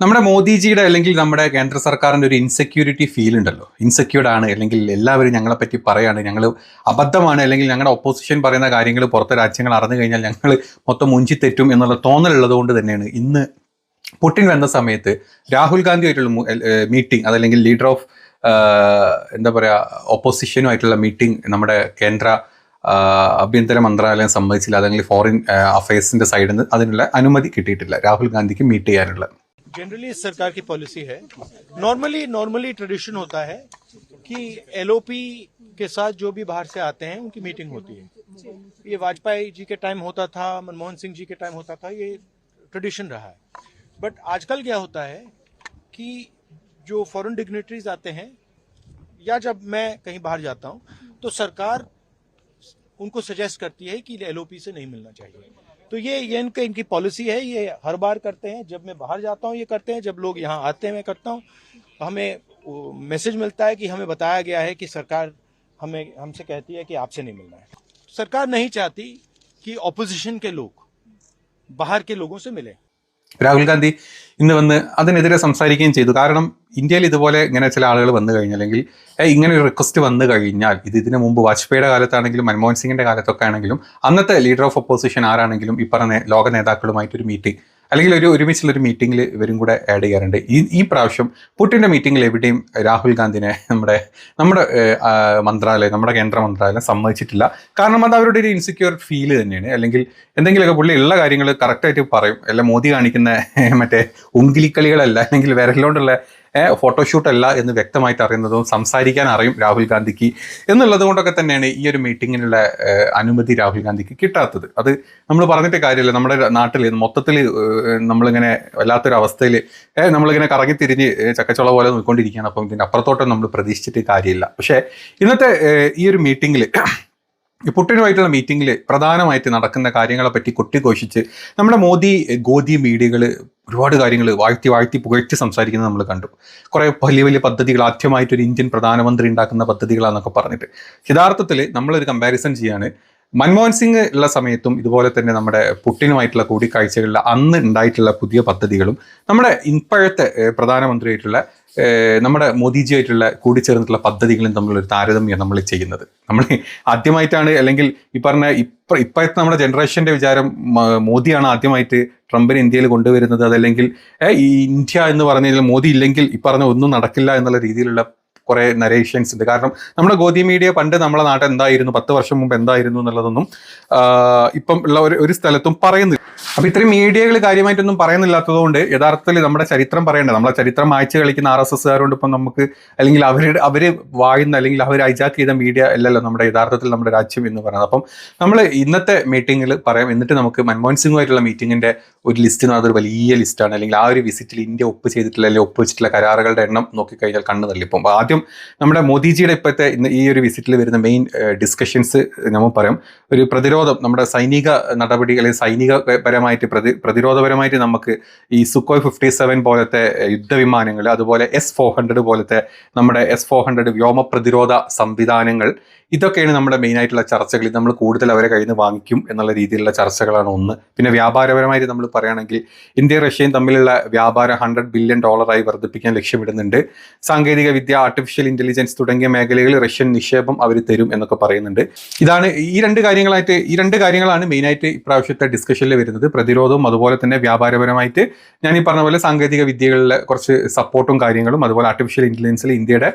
നമ്മുടെ മോദിജിയുടെ അല്ലെങ്കിൽ നമ്മുടെ കേന്ദ്ര സർക്കാരിൻ്റെ ഒരു ഇൻസെക്യൂരിറ്റി ഫീൽ ഉണ്ടല്ലോ. ഇൻസെക്യൂർഡ് ആണ്, അല്ലെങ്കിൽ എല്ലാവരും ഞങ്ങളെപ്പറ്റി പറയാണ്, ഞങ്ങൾ അബദ്ധമാണ്, അല്ലെങ്കിൽ ഞങ്ങളുടെ ഒപ്പോസിഷൻ പറയുന്ന കാര്യങ്ങൾ പുറത്തെ രാജ്യങ്ങൾ അറിഞ്ഞു കഴിഞ്ഞാൽ ഞങ്ങൾ മൊത്തം മുഞ്ചിത്തെറ്റും എന്നുള്ള തോന്നലുള്ളത് കൊണ്ട് തന്നെയാണ് ഇന്ന് പുടിൻ വന്ന സമയത്ത് രാഹുൽ ഗാന്ധിയായിട്ടുള്ള മീറ്റിംഗ്, അതല്ലെങ്കിൽ ലീഡർ ഓഫ് എന്താ പറയുക ഒപ്പോസിഷനുമായിട്ടുള്ള മീറ്റിംഗ് നമ്മുടെ കേന്ദ്ര ആഭ്യന്തര മന്ത്രാലയം സമ്മതിച്ചില്ല, അല്ലെങ്കിൽ ഫോറിൻ അഫയേഴ്സിൻ്റെ സൈഡിൽ നിന്ന് അതിനുള്ള അനുമതി കിട്ടിയിട്ടില്ല രാഹുൽ ഗാന്ധിക്ക് മീറ്റ് ചെയ്യാനുള്ള. जनरली इस सरकार की पॉलिसी है, नॉर्मली ट्रेडिशन होता है कि एलओपी के साथ जो भी बाहर से आते हैं उनकी मीटिंग होती है. ये वाजपेयी जी के टाइम होता था, मनमोहन सिंह जी के टाइम होता था, ये ट्रेडिशन रहा है. बट आजकल क्या होता है कि जो फॉरेन डिग्नेटरीज आते हैं या जब मैं कहीं बाहर जाता हूं तो सरकार उनको सजेस्ट करती है कि एलओपी से नहीं मिलना चाहिए. तो ये इनकी पॉलिसी है, ये हर बार करते हैं. जब मैं बाहर जाता हूँ ये करते हैं, जब लोग यहाँ आते हैं मैं करता हूँ. हमें मैसेज मिलता है कि हमें बताया गया है कि सरकार हमसे कहती है कि आपसे नहीं मिलना है. सरकार नहीं चाहती कि ऑपोजिशन के लोग बाहर के लोगों से मिले. രാഹുൽ ഗാന്ധി ഇന്ന് വന്ന് അതിനെതിരെ സംസാരിക്കുകയും ചെയ്തു. കാരണം ഇന്ത്യയിൽ ഇതുപോലെ ഇങ്ങനെ ചില ആളുകൾ വന്നു കഴിഞ്ഞാൽ, അല്ലെങ്കിൽ ഇങ്ങനെ ഒരു റിക്വസ്റ്റ് വന്നു കഴിഞ്ഞാൽ, ഇതിനു മുമ്പ് വാജ്പേയിയുടെ കാലത്താണെങ്കിലും മൻമോഹൻ സിംഗിന്റെ കാലത്തൊക്കെ ആണെങ്കിലും അന്നത്തെ ലീഡർ ഓഫ് ഒപ്പോസിഷൻ ആരാണെങ്കിലും ഈ പറഞ്ഞ ലോക നേതാക്കളുമായിട്ടൊരു മീറ്റിംഗ് അല്ലെങ്കിൽ ഒരുമിച്ചുള്ളൊരു മീറ്റിംഗിൽ ഇവരും കൂടെ ആഡ് ചെയ്യാറുണ്ട്. ഈ പ്രാവശ്യം പുടിൻ്റെ മീറ്റിംഗിൽ എവിടെയും രാഹുൽ ഗാന്ധിനെ നമ്മുടെ മന്ത്രാലയം, നമ്മുടെ കേന്ദ്ര മന്ത്രാലയം സമ്മതിച്ചിട്ടില്ല. കാരണം അത് അവരുടെ ഒരു ഇൻസെക്യൂർ ഫീൽ തന്നെയാണ്. അല്ലെങ്കിൽ എന്തെങ്കിലുമൊക്കെ പുള്ളി ഉള്ള കാര്യങ്ങൾ കറക്റ്റായിട്ട് പറയും. അല്ല മോദി കാണിക്കുന്ന മറ്റേ ഉങ്കിലിക്കളികളല്ല, അല്ലെങ്കിൽ വിരലിലോണ്ടുള്ള ഫോട്ടോഷൂട്ട് അല്ല എന്ന് വ്യക്തമായിട്ട് അറിയുന്നതും സംസാരിക്കാൻ അറിയും രാഹുൽ ഗാന്ധിക്ക് എന്നുള്ളത് കൊണ്ടൊക്കെ തന്നെയാണ് ഈ ഒരു മീറ്റിങ്ങിനുള്ള അനുമതി രാഹുൽ ഗാന്ധിക്ക് കിട്ടാത്തത്. അത് നമ്മൾ പറഞ്ഞിട്ട് കാര്യമില്ല. നമ്മുടെ നാട്ടിൽ മൊത്തത്തിൽ നമ്മളിങ്ങനെ വല്ലാത്തൊരു അവസ്ഥയിൽ നമ്മളിങ്ങനെ കറങ്ങിത്തിരിഞ്ഞ് ചക്കച്ചുള പോലെ നോക്കിക്കൊണ്ടിരിക്കുകയാണ്. അപ്പം ഇതിൻ്റെ അപ്പുറത്തോട്ടം നമ്മൾ പ്രതീക്ഷിച്ചിട്ട് കാര്യമില്ല. പക്ഷേ ഇന്നത്തെ ഈ ഒരു മീറ്റിങ്ങിൽ, ഈ പുടിനുമായിട്ടുള്ള മീറ്റിങ്ങിൽ പ്രധാനമായിട്ട് നടക്കുന്ന കാര്യങ്ങളെ പറ്റി കൊട്ടിഘോഷിച്ച് നമ്മുടെ ഗോദി മീഡിയകൾ ഒരുപാട് കാര്യങ്ങൾ വാഴ്ത്തി പുകഴ്ത്തി സംസാരിക്കുന്നത് നമ്മൾ കണ്ടു. കുറേ വലിയ പദ്ധതികൾ, ആദ്യമായിട്ടൊരു ഇന്ത്യൻ പ്രധാനമന്ത്രി ഉണ്ടാക്കുന്ന പദ്ധതികളാണെന്നൊക്കെ പറഞ്ഞിട്ട്. യഥാർത്ഥത്തിൽ നമ്മളൊരു കമ്പാരിസൺ ചെയ്യാണ്. മൻമോഹൻ സിംഗ് ഉള്ള സമയത്തും ഇതുപോലെ തന്നെ നമ്മുടെ പുടിനുമായിട്ടുള്ള കൂടിക്കാഴ്ചകളിൽ അന്ന് ഉണ്ടായിട്ടുള്ള പുതിയ പദ്ധതികളും നമ്മുടെ ഇപ്പോഴത്തെ പ്രധാനമന്ത്രിയായിട്ടുള്ള നമ്മുടെ മോദിജിയായിട്ടുള്ള കൂടിച്ചേർന്നിട്ടുള്ള പദ്ധതികളും തമ്മിലൊരു താരതമ്യം നമ്മൾ ചെയ്യുന്നത്. നമ്മൾ ആദ്യമായിട്ടാണ്, അല്ലെങ്കിൽ ഈ പറഞ്ഞ ഇപ്പോഴത്തെ നമ്മുടെ ജനറേഷൻ്റെ വിചാരം മോദിയാണ് ആദ്യമായിട്ട് ട്രംപിനെ ഇന്ത്യയിൽ കൊണ്ടുവരുന്നത്, അതല്ലെങ്കിൽ ഈ ഇന്ത്യ എന്ന് പറഞ്ഞു കഴിഞ്ഞാൽ മോദി ഇല്ലെങ്കിൽ ഈ പറഞ്ഞ ഒന്നും നടക്കില്ല എന്നുള്ള രീതിയിലുള്ള കുറേ നരേഷൻസ് ഉണ്ട്. കാരണം നമ്മുടെ ഗോദി മീഡിയ പണ്ട് നമ്മളെ നാട്ടിൽ എന്തായിരുന്നു, 10 വർഷം മുമ്പ് എന്തായിരുന്നു എന്നുള്ളതൊന്നും ഇപ്പം ഉള്ള ഒരു സ്ഥലത്തും പറയുന്നില്ല. അപ്പോൾ ഇത്രയും മീഡിയകൾ കാര്യമായിട്ടൊന്നും പറയുന്നില്ലാത്തതുകൊണ്ട് യഥാർത്ഥത്തിൽ നമ്മുടെ ചരിത്രം പറയേണ്ടത്, നമ്മളെ ചരിത്രം മായ്ച്ച് കളിക്കുന്ന RSSകാരോട് ഇപ്പം നമുക്ക്, അല്ലെങ്കിൽ അവർ വായുന്ന, അല്ലെങ്കിൽ അവർ ഹൈജാക്ക് ചെയ്ത മീഡിയ അല്ലല്ലോ നമ്മുടെ യഥാർത്ഥത്തിൽ നമ്മുടെ രാജ്യം എന്ന് പറയുന്നത്. അപ്പം നമ്മൾ ഇന്നത്തെ മീറ്റിങ്ങിൽ പറയാം. എന്നിട്ട് നമുക്ക് മൻമോഹൻ സിംഗുമായിട്ടുള്ള മീറ്റിങ്ങിൻ്റെ ഒരു ലിസ്റ്റ്, അതൊരു വലിയ ലിസ്റ്റാണ്. അല്ലെങ്കിൽ ആ ഒരു വിസിറ്റിൽ ഇന്ത്യ ഒപ്പ് ചെയ്തിട്ടുള്ള, അല്ലെങ്കിൽ ഒപ്പുവെച്ചിട്ടുള്ള കരാറുകളുടെ എണ്ണം നോക്കിക്കഴിഞ്ഞാൽ കണ്ണ് തള്ളിപ്പം. അപ്പോൾ ആദ്യം നമ്മുടെ മോദിജിയുടെ ഇപ്പോഴത്തെ ഈ ഒരു വിസിറ്റിൽ വരുന്ന മെയിൻ ഡിസ്കഷൻസ് നമ്മൾ പറയാം. ഒരു പ്രതിരോധം, നമ്മുടെ സൈനിക നടപടികൾ, സൈനികപരമായിട്ട് പ്രതിരോധപരമായിട്ട് നമുക്ക് ഈ സുക്കോയ് 57 പോലത്തെ യുദ്ധവിമാനങ്ങൾ, അതുപോലെ S-400 പോലത്തെ നമ്മുടെ S-400 വ്യോമ പ്രതിരോധ സംവിധാനങ്ങൾ, ഇതൊക്കെയാണ് നമ്മുടെ മെയിനായിട്ടുള്ള ചർച്ചകൾ. ഇത് നമ്മൾ കൂടുതൽ അവരെ കയ്യിൽ നിന്ന് വാങ്ങിക്കും എന്നുള്ള രീതിയിലുള്ള ചർച്ചകളാണ് ഒന്ന്. പിന്നെ വ്യാപാരപരമായിട്ട് നമ്മൾ പറയുകയാണെങ്കിൽ ഇന്ത്യയും റഷ്യയും തമ്മിലുള്ള വ്യാപാരം $100 ബില്യൺ വർദ്ധിപ്പിക്കാൻ ലക്ഷ്യമിടുന്നുണ്ട്. സാങ്കേതിക വിദ്യ, ആർട്ടിഫിഷ്യൽ ഇന്റലിജൻസ് തുടങ്ങിയ മേഖലകളിൽ റഷ്യൻ നിക്ഷേപം അവർ തരും എന്നൊക്കെ പറയുന്നുണ്ട്. ഇതാണ് ഈ രണ്ട് കാര്യങ്ങളാണ് മെയിനായിട്ട് ഇപ്രാവശ്യത്തെ ഡിസ്കഷനിൽ വരുന്നത്. പ്രതിരോധവും അതുപോലെ തന്നെ വ്യാപാരപരമായിട്ട് ഞാൻ ഈ പറഞ്ഞ പോലെ സാങ്കേതിക വിദ്യകളിലെ കുറച്ച് സപ്പോർട്ടും കാര്യങ്ങളും, അതുപോലെ ആർട്ടിഫിഷ്യൽ ഇന്റലിജൻസിൽ ഇന്ത്യയുടെ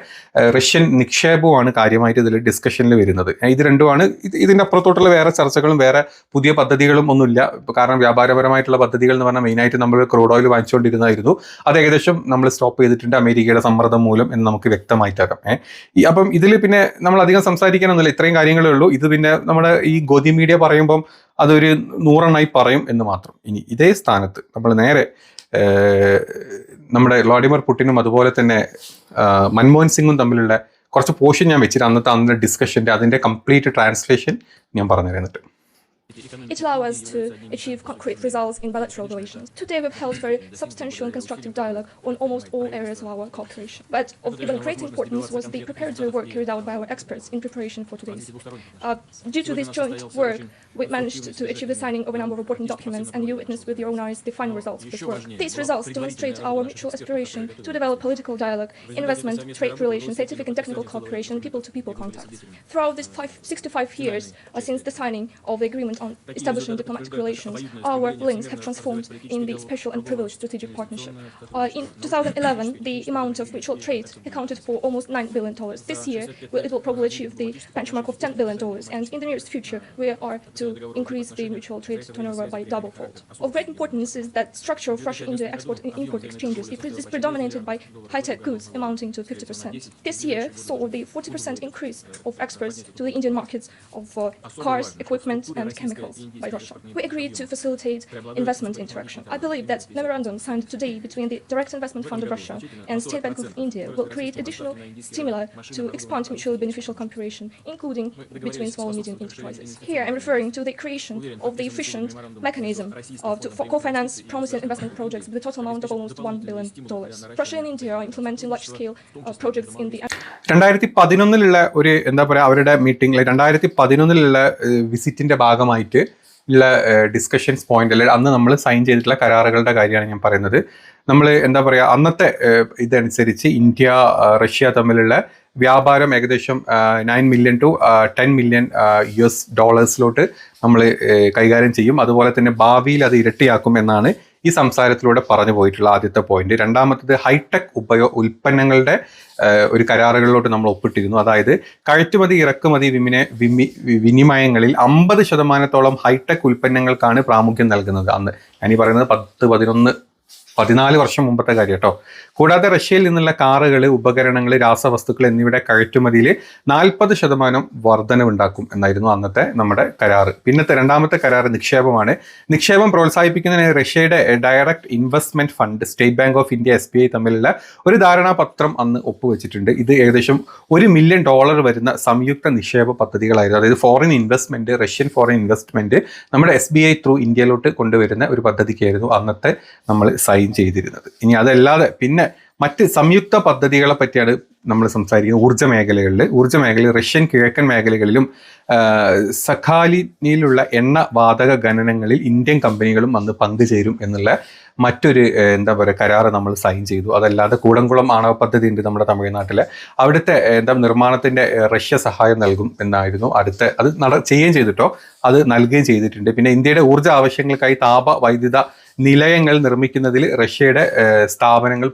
റഷ്യൻ നിക്ഷേപവുമാണ് കാര്യമായിട്ട് ഇതിൽ ഡിസ്കഷനിൽ വരുന്നത്. ഇത് രണ്ടുമാണ്. ഇതിൻ്റെ അപ്പുറത്തോട്ടുള്ള വേറെ ചർച്ചകളും വേറെ പുതിയ പദ്ധതികളും ഒന്നുമില്ല. കാരണം വ്യാപാരപരമായിട്ടുള്ള പദ്ധതികൾ എന്ന് പറഞ്ഞാൽ മെയിനായിട്ട് നമ്മൾ ക്രൂഡ് ഓയിൽ വാങ്ങിച്ചുകൊണ്ടിരുന്നായിരുന്നു. അത് ഏകദേശം നമ്മൾ സ്റ്റോപ്പ് ചെയ്തിട്ടുണ്ട് അമേരിക്കയുടെ സമ്മർദ്ദം മൂലം എന്ന് നമുക്ക് വ്യക്തമായിട്ടാക്കാം. അപ്പം ഇതിൽ പിന്നെ നമ്മൾ അധികം സംസാരിക്കാനൊന്നുമില്ല, ഇത്രയും കാര്യങ്ങളേ ഉള്ളൂ. ഇത് പിന്നെ നമ്മുടെ ഈ ഗോദി മീഡിയ പറയുമ്പം അതൊരു 100 എണ്ണമായി പറയും എന്ന് മാത്രം. ഇനി ഇതേ സ്ഥാനത്ത് നമ്മൾ നേരെ നമ്മുടെ വ്ളാഡിമിർ പുടിനും അതുപോലെ തന്നെ മൻമോഹൻ സിംഗും തമ്മിലുള്ള കുറച്ച് പോർഷൻ ഞാൻ വെച്ചിട്ട് അന്നത്തെ ഡിസ്കഷൻ്റെ അതിൻ്റെ കംപ്ലീറ്റ് ട്രാൻസ്ലേഷൻ ഞാൻ പറഞ്ഞു തരുന്നിട്ട്. It allows us to achieve concrete results in bilateral relations. Today we've held very substantial and constructive dialogue on almost all areas of our cooperation. But of even greater importance was the preparatory work carried out by our experts in preparation for today's. Due to this joint work, we managed to achieve the signing of a number of important documents, and you witnessed with your own eyes the final results of this work. These results demonstrate our mutual aspiration to develop political dialogue, investment, trade relations, scientific and technical cooperation, and people-to-people contacts. Throughout these 65 years since the signing of the agreement on establishing diplomatic relations, our links have transformed in the special and privileged strategic partnership. In 2011, the amount of mutual trade accounted for almost $9 billion. This year, it will probably achieve the benchmark of $10 billion, and in the nearest future, we are to increase the mutual trade turnover by double-fold. Of great importance is that structure of Russia-India export and import exchanges is predominated by high-tech goods amounting to 50%. This year saw the 40% increase of exports to the Indian markets of cars, equipment, and chemicals by Russia. We agreed to facilitate investment interaction. I believe that memorandum signed today between the Direct Investment Fund of Russia and State Bank of India will create additional stimuli to expand mutually beneficial cooperation, including between small and medium enterprises. Here I'm referring to the creation of the efficient mechanism to co-finance promising investment projects with a total amount of almost $1 billion. Russia and India are implementing large-scale projects in the 2011 ഒരു എന്താ പറയുക അവരുടെ മീറ്റിംഗിൽ 2011 വിസിറ്റിന്റെ ഭാഗമായിട്ട് ഉള്ള discussions point അല്ലെങ്കിൽ അന്ന് നമ്മൾ സൈൻ ചെയ്തിട്ടുള്ള കരാറുകളുടെ കാര്യമാണ് ഞാൻ പറയുന്നത്. നമ്മൾ എന്താ പറയുക അന്നത്തെ ഇതനുസരിച്ച് ഇന്ത്യ റഷ്യ തമ്മിലുള്ള വ്യാപാരം ഏകദേശം 9 മില്യൺ ടു 10 മില്യൺ US$ നമ്മൾ കൈകാര്യം ചെയ്യും. അതുപോലെ തന്നെ ഭാവിയിൽ അത് ഇരട്ടിയാക്കും എന്നാണ് ഈ സംസാരത്തിലൂടെ പറഞ്ഞു പോയിട്ടുള്ള ആദ്യത്തെ പോയിന്റ്. രണ്ടാമത്തത് ഹൈടെക് ഉൽപ്പന്നങ്ങളുടെ ഒരു കരാറുകളിലോട്ട് നമ്മൾ ഒപ്പിട്ടിരുന്നു. അതായത് കയറ്റുമതി ഇറക്കുമതി വിനിമയങ്ങളിൽ 50% ഹൈടെക് ഉൽപ്പന്നങ്ങൾക്കാണ് പ്രാമുഖ്യം നൽകുന്നത്. അന്ന് ഞാനീ പറയുന്നത് 14 വർഷം മുമ്പത്തെ കാര്യം കേട്ടോ. കൂടാതെ റഷ്യയിൽ നിന്നുള്ള കാറുകൾ, ഉപകരണങ്ങൾ, രാസവസ്തുക്കൾ എന്നിവയുടെ കയറ്റുമതിയിൽ 40% വർധനവുണ്ടാക്കും എന്നായിരുന്നു അന്നത്തെ നമ്മുടെ കരാറ്. പിന്നത്തെ രണ്ടാമത്തെ കരാറ് നിക്ഷേപമാണ്. നിക്ഷേപം പ്രോത്സാഹിപ്പിക്കുന്നതിന് റഷ്യയുടെ direct investment fund, state bank of India SBI തമ്മിലുള്ള ഒരു ധാരണാപത്രം അന്ന് ഒപ്പുവെച്ചിട്ടുണ്ട്. ഇത് ഏകദേശം $1 മില്യൺ വരുന്ന സംയുക്ത നിക്ഷേപ പദ്ധതികളായിരുന്നു. അതായത് foreign investment, Russian foreign investment നമ്മുടെ SBI ത്രൂ ഇന്ത്യയിലോട്ട് കൊണ്ടുവരുന്ന ഒരു പദ്ധതിക്കായിരുന്നു അന്നത്തെ നമ്മൾ സൈൻ ചെയ്തിരുന്നത്. ഇനി അതല്ലാതെ പിന്നെ മറ്റ് സംയുക്ത പദ്ധതികളെ പറ്റിയാണ് നമ്മൾ സംസാരിക്കുന്നത്. ഊർജ്ജ മേഖലയിൽ റഷ്യൻ കിഴക്കൻ മേഖലകളിലും സഖാലിനിലുള്ള എണ്ണ വാതക ഖനനങ്ങളിൽ ഇന്ത്യൻ കമ്പനികളും അന്ന് പങ്കുചേരും എന്നുള്ള മറ്റൊരു എന്താ പറയുക കരാറ് നമ്മൾ സൈൻ ചെയ്തു. അതല്ലാതെ കൂടംകുളം ആണവ പദ്ധതി ഉണ്ട് നമ്മുടെ തമിഴ്നാട്ടിലെ. അവിടുത്തെ നിർമ്മാണത്തിന്റെ റഷ്യ സഹായം നൽകും എന്നായിരുന്നു അത് ചെയ്യുകയും ചെയ്തിട്ടോ, അത് നൽകുകയും ചെയ്തിട്ടുണ്ട്. പിന്നെ ഇന്ത്യയുടെ ഊർജ്ജ ആവശ്യങ്ങൾക്കായി വൈദ്യുത നിലയങ്ങൾ നിർമ്മിക്കുന്നതിൽ റഷ്യയുടെ സ്ഥാപനങ്ങൾ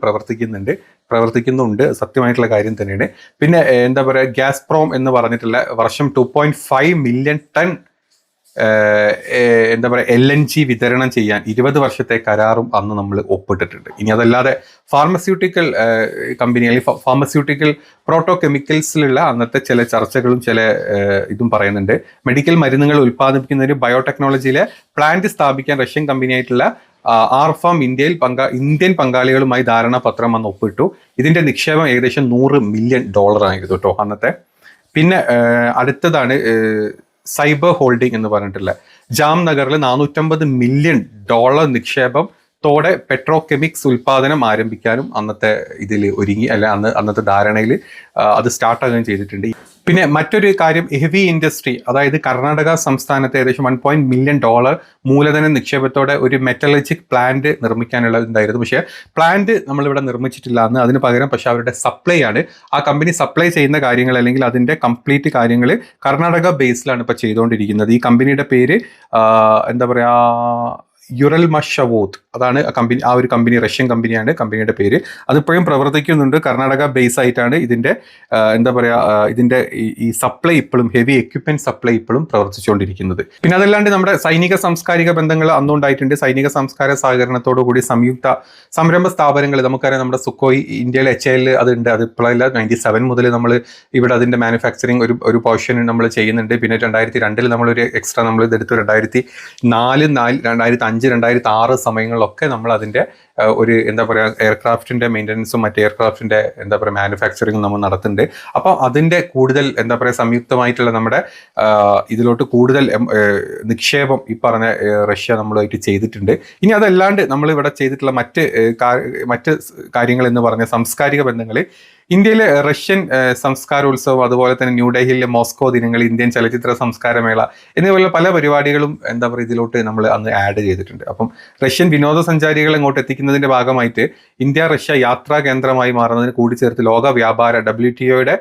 പ്രവർത്തിക്കുന്നുണ്ട്. സത്യമായിട്ടുള്ള കാര്യം തന്നെയാണ്. പിന്നെ എന്താ പറയുക ഗ്യാസ്പ്രോം എന്ന് പറഞ്ഞിട്ടുള്ള വർഷം 2.5 മില്യൺ ടൺ എന്താ പറയുക LNG വിതരണം ചെയ്യാൻ 20 വർഷത്തെ കരാറും അന്ന് നമ്മൾ ഒപ്പിട്ടിട്ടുണ്ട്. ഇനി അതല്ലാതെ ഫാർമസ്യൂട്ടിക്കൽ കമ്പനി അല്ലെങ്കിൽ ഫാർമസ്യൂട്ടിക്കൽ പ്രോട്ടോകെമിക്കൽസിലുള്ള അന്നത്തെ ചില ചർച്ചകളും ചില ഇതും പറയുന്നുണ്ട്. മെഡിക്കൽ മരുന്നുകൾ ഉൽപ്പാദിപ്പിക്കുന്നതിന് ബയോടെക്നോളജിയിലെ പ്ലാന്റ് സ്ഥാപിക്കാൻ റഷ്യൻ കമ്പനിയായിട്ടുള്ള ആർഫാം ഇന്ത്യൻ പങ്കാളികളുമായി ധാരണാപത്രം അന്ന് ഒപ്പിട്ടു. ഇതിന്റെ നിക്ഷേപം ഏകദേശം $100 മില്യൺ ആയിരുന്നു കേട്ടോ അന്നത്തെ. പിന്നെ അടുത്തതാണ് സൈബർ ഹോൾഡിംഗ് എന്ന് പറഞ്ഞിട്ടുള്ള ജാംനഗറിൽ $450 മില്യൺ നിക്ഷേപത്തോടെ പെട്രോകെമിക്സ് ഉൽപാദനം ആരംഭിക്കാനും അന്നത്തെ ഇതിൽ ഒരുങ്ങി. അന്നത്തെ ധാരണയിൽ അത് സ്റ്റാർട്ടാകുകയും ചെയ്തിട്ടുണ്ട്. പിന്നെ മറ്റൊരു കാര്യം ഹെവി ഇൻഡസ്ട്രി, അതായത് കർണാടക സംസ്ഥാനത്ത് ഏകദേശം $1 മില്യൺ മൂലധന നിക്ഷേപത്തോടെ ഒരു മെറ്റലർജിക് പ്ലാന്റ് നിർമ്മിക്കാനുള്ളതുണ്ടായിരുന്നു. പക്ഷേ പ്ലാന്റ് നമ്മളിവിടെ നിർമ്മിച്ചിട്ടില്ല അന്ന്. അതിന് പകരം പക്ഷെ അവരുടെ സപ്ലൈ ആണ്. ആ കമ്പനി സപ്ലൈ ചെയ്യുന്ന കാര്യങ്ങൾ അല്ലെങ്കിൽ അതിൻ്റെ കംപ്ലീറ്റ് കാര്യങ്ങൾ കർണാടക ബേസിലാണ് ഇപ്പോൾ ചെയ്തുകൊണ്ടിരിക്കുന്നത്. ഈ കമ്പനിയുടെ പേര് എന്താ പറയുക യുറൽമഷവോത്, അതാണ് ആ ഒരു കമ്പനി. റഷ്യൻ കമ്പനിയാണ് കമ്പനിയുടെ പേര്. അതിപ്പോഴും പ്രവർത്തിക്കുന്നുണ്ട്. കർണാടക ബേസ് ആയിട്ടാണ് ഇതിൻ്റെ എന്താ പറയുക ഇതിൻ്റെ ഈ സപ്ലൈ ഇപ്പോഴും ഹെവി എക്യുപ്മെന്റ് സപ്ലൈ ഇപ്പോഴും പ്രവർത്തിച്ചുകൊണ്ടിരിക്കുന്നത്. പിന്നെ അതല്ലാണ്ട് നമ്മുടെ സൈനിക സാംസ്കാരിക ബന്ധങ്ങൾ അന്നുണ്ടായിട്ടുണ്ട്. സൈനിക സംസ്കാര സഹകരണത്തോടു കൂടി സംയുക്ത സംരംഭ സ്ഥാപനങ്ങൾ നമുക്കറിയാം. നമ്മുടെ സുക്കോയ് ഇന്ത്യയിലെ HAL അതുണ്ട്. അത് ഇപ്പോഴല്ല, 97 മുതൽ നമ്മൾ ഇവിടെ അതിൻ്റെ മാനുഫാക്ചറിങ് ഒരു പോർഷൻ നമ്മൾ ചെയ്യുന്നുണ്ട്. പിന്നെ 2002 നമ്മളൊരു എക്സ്ട്രാ നമ്മൾ ഇതെടുത്തു. 2004, 2005 2006 സമയങ്ങളിലൊക്കെ നമ്മൾ അതിൻ്റെ ഒരു എന്താ പറയുക എയർക്രാഫ്റ്റിൻ്റെ മെയിൻ്റനൻസും മറ്റ് എയർക്രാഫ്റ്റിൻ്റെ എന്താ പറയുക മാനുഫാക്ചറിങ്ങും നമ്മൾ നടത്തുന്നുണ്ട്. അപ്പോൾ അതിൻ്റെ കൂടുതൽ എന്താ പറയുക സംയുക്തമായിട്ടുള്ള നമ്മുടെ ഇതിലോട്ട് കൂടുതൽ നിക്ഷേപം ഈ പറഞ്ഞ റഷ്യ നമ്മളുമായിട്ട് ചെയ്തിട്ടുണ്ട്. ഇനി അതല്ലാണ്ട് നമ്മൾ ഇവിടെ ചെയ്തിട്ടുള്ള മറ്റ് കാര്യങ്ങൾ എന്ന് പറഞ്ഞ സാംസ്കാരിക ബന്ധങ്ങൾ, ഇന്ത്യയിലെ റഷ്യൻ സംസ്കാരോത്സവം, അതുപോലെ തന്നെ ന്യൂഡൽഹിയിലെ മോസ്കോ ദിനങ്ങൾ, ഇന്ത്യൻ ചലച്ചിത്ര സംസ്കാരമേള എന്നിവയുള്ള പല പരിപാടികളും എന്താ പറയുക ഇതിലോട്ട് നമ്മൾ അന്ന് ആഡ് ചെയ്തിട്ടുണ്ട്. അപ്പം റഷ്യൻ വിനോദസഞ്ചാരികളെ ഇങ്ങോട്ട് എത്തിക്കുന്നതിൻ്റെ ഭാഗമായിട്ട് ഇന്ത്യ റഷ്യ യാത്രാ കേന്ദ്രമായി മാറുന്നതിന് കൂടിച്ചേർത്ത് ലോക വ്യാപാര WTOയുടെ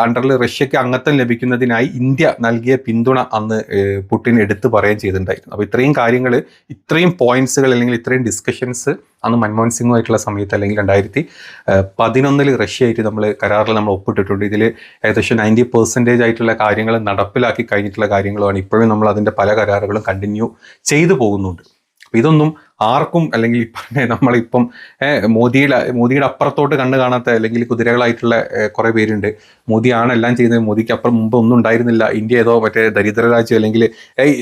അണ്ടറിൽ റഷ്യക്ക് അംഗത്വം ലഭിക്കുന്നതിനായി ഇന്ത്യ നൽകിയ പിന്തുണ അന്ന് പുടിൻ എടുത്തു പറയുകയും ചെയ്തിട്ടുണ്ടായിരുന്നു. അപ്പോൾ ഇത്രയും കാര്യങ്ങൾ, ഇത്രയും പോയിന്റ്സുകൾ അല്ലെങ്കിൽ ഇത്രയും ഡിസ്കഷൻസ് അന്ന് മൻമോഹൻ സിംഗുമായിട്ടുള്ള സമയത്ത് അല്ലെങ്കിൽ 2011 റഷ്യയായിട്ട് നമ്മൾ കരാറിൽ നമ്മൾ ഒപ്പിട്ടിട്ടുണ്ട്. ഇതിൽ ഏകദേശം 90% ആയിട്ടുള്ള കാര്യങ്ങൾ നടപ്പിലാക്കി കഴിഞ്ഞിട്ടുള്ള കാര്യങ്ങളുമാണ്. ഇപ്പോഴും നമ്മൾ അതിൻ്റെ പല കരാറുകളും കണ്ടിന്യൂ ചെയ്തു പോകുന്നുണ്ട്. അപ്പോൾ ഇതൊന്നും ആർക്കും അല്ലെങ്കിൽ ഈ പറഞ്ഞ നമ്മളിപ്പം മോദിയുടെ അപ്പുറത്തോട്ട് കണ്ണ് കാണാത്ത അല്ലെങ്കിൽ കുതിരകളായിട്ടുള്ള കുറേ പേരുണ്ട്. മോദിയാണ് എല്ലാം ചെയ്യുന്നത്, മോദിക്ക് അപ്പുറം മുമ്പ് ഒന്നും ഉണ്ടായിരുന്നില്ല, ഇന്ത്യ ഏതോ മറ്റേ ദരിദ്ര രാജ്യം, അല്ലെങ്കിൽ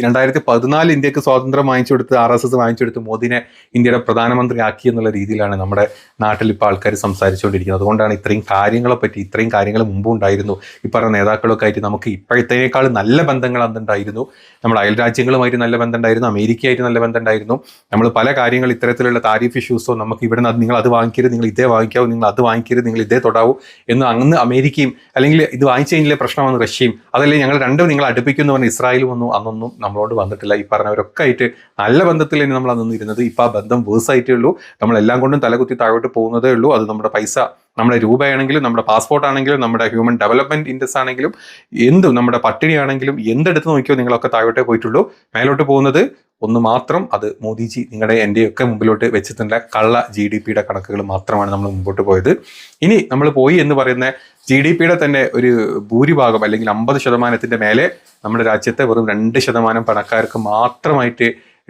2014 ഇന്ത്യക്ക് സ്വാതന്ത്ര്യം വാങ്ങിച്ചു കൊടുത്ത് RSS വാങ്ങിച്ചു കൊടുത്ത് മോദിനെ ഇന്ത്യയുടെ പ്രധാനമന്ത്രി ആക്കി എന്നുള്ള രീതിയിലാണ് നമ്മുടെ നാട്ടിൽ ഇപ്പോൾ ആൾക്കാർ സംസാരിച്ചുകൊണ്ടിരിക്കുന്നത്. അതുകൊണ്ടാണ് ഇത്രയും കാര്യങ്ങൾ മുമ്പ് ഉണ്ടായിരുന്നു. ഈ പറഞ്ഞ നേതാക്കളൊക്കെ ആയിട്ട് നമുക്ക് ഇപ്പോഴത്തേക്കാൾ നല്ല ബന്ധങ്ങൾ അന്നുണ്ടായിരുന്നു. നമ്മുടെ അയൽ രാജ്യങ്ങളുമായിട്ട് നല്ല ബന്ധം ഉണ്ടായിരുന്നു, അമേരിക്കയായിട്ട് നല്ല ബന്ധം ഉണ്ടായിരുന്നു. നമ്മൾ പല കാര്യങ്ങൾ ഇത്തരത്തിലുള്ള താരിഫ് ഇഷ്യൂസോ നമുക്ക് ഇവിടെ നിന്ന് നിങ്ങൾ അത് വാങ്ങിക്കരുത്, നിങ്ങൾ ഇതേ വാങ്ങിക്കാവൂ, നിങ്ങൾ അത് വാങ്ങിക്കരുത്, നിങ്ങൾ ഇതേ തൊടാവൂ എന്ന് അന്ന് അമേരിക്കയും, അല്ലെങ്കിൽ ഇത് വാങ്ങിച്ചു കഴിഞ്ഞാൽ പ്രശ്നമാണ് റഷ്യയും, അതല്ലേ ഞങ്ങൾ രണ്ടും നിങ്ങൾ അടുപ്പിക്കുന്നു പറഞ്ഞ് ഇസ്രായേലും അന്നൊന്നും നമ്മളോട് വന്നിട്ടില്ല. ഈ പറഞ്ഞവരൊക്കെ ആയിട്ട് നല്ല ബന്ധത്തിൽ തന്നെ നമ്മൾ അന്നൊന്നും ഇരുന്നത്. ഇപ്പോൾ ആ ബന്ധം വേഴ്സായിട്ടേ ഉള്ളൂ. നമ്മളെല്ലാം കൊണ്ടും തലകുത്തി താഴോട്ട് പോകുന്നതേ ഉള്ളൂ. അത് നമ്മുടെ പൈസ, നമ്മുടെ രൂപയാണെങ്കിലും നമ്മുടെ പാസ്പോർട്ട് ആണെങ്കിലും നമ്മുടെ ഹ്യൂമൻ ഡെവലപ്മെന്റ് ഇൻഡെക്സ് ആണെങ്കിലും എന്തും, നമ്മുടെ പട്ടിണിയാണെങ്കിലും എന്തെടുത്ത് നോക്കിയോ നിങ്ങളൊക്കെ താഴോട്ടേ പോയിട്ടുള്ളൂ. മേലോട്ട് പോകുന്നത് ഒന്ന് മാത്രം, അത് മോദിജി നിങ്ങളുടെ എൻ്റെയൊക്കെ മുമ്പിലോട്ട് വെച്ചിട്ടുള്ള കള്ള GDPയുടെ കണക്കുകൾ മാത്രമാണ് നമ്മൾ മുമ്പോട്ട് പോയത്. ഇനി നമ്മൾ പോയി എന്ന് പറയുന്ന GDPയുടെ തന്നെ ഒരു ഭൂരിഭാഗം അല്ലെങ്കിൽ 50% മേലെ നമ്മുടെ രാജ്യത്തെ വെറും 2% പണക്കാർക്ക് മാത്രമായിട്ട്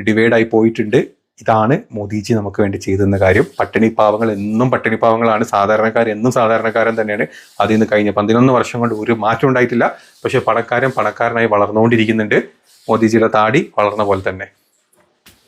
ഡിവൈഡായി പോയിട്ടുണ്ട്. ഇതാണ് മോദിജി നമുക്ക് വേണ്ടി ചെയ്തെന്ന കാര്യം. പട്ടിണിപ്പാവങ്ങൾ എന്നും പട്ടിണിപ്പാവങ്ങളാണ്, സാധാരണക്കാർ എന്നും സാധാരണക്കാരൻ തന്നെയാണ്. അതിൽ നിന്ന് കഴിഞ്ഞ 11 വർഷം കൊണ്ട് ഒരു മാറ്റം ഉണ്ടായിട്ടില്ല. പക്ഷെ പണക്കാരനായി വളർന്നുകൊണ്ടിരിക്കുന്നുണ്ട്. മോദിജിയുടെ താടി വളർന്ന പോലെ തന്നെ.